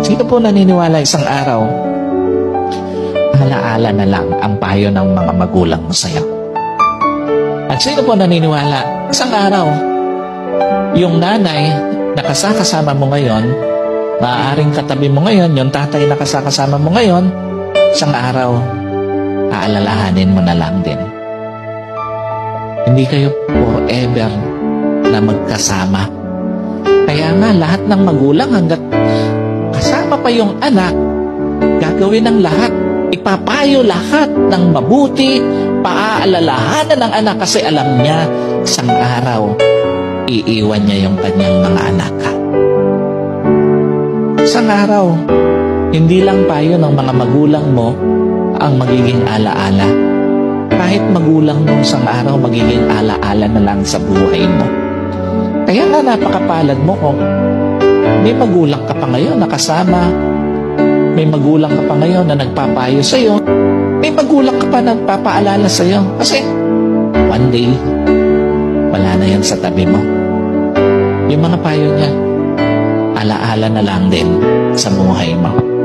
Sino po naniniwala isang araw, alaala na lang ang payo ng mga magulang mo sa'yo? At sino po naniniwala, isang araw, yung nanay na kasama mo ngayon, maaaring katabi mo ngayon, yung tatay na kasama mo ngayon, isang araw, aalalahanin mo na lang din. Hindi kayo forever na magkasama. Kaya nga, lahat ng magulang hanggat kasama pa yung anak, gagawin ng lahat. Ipapayo lahat ng mabuti, paaalalahanan ng anak kasi alam niya, isang araw, iiwan niya yung kanyang mga anak. Isang araw, hindi lang payo ng mga magulang mo ang magiging alaala. Kahit magulang mo isang araw, magiging alaala na lang sa buhay mo. Kaya nga napakapalad mo kung may magulang ka pa ngayon nakasama, may magulang ka pa ngayon na nagpapayo sa'yo, may magulang ka pa na nagpapaalala sa'yo. Kasi one day, wala na yan sa tabi mo. Yung mga payo niya, alaala na lang din sa buhay mo.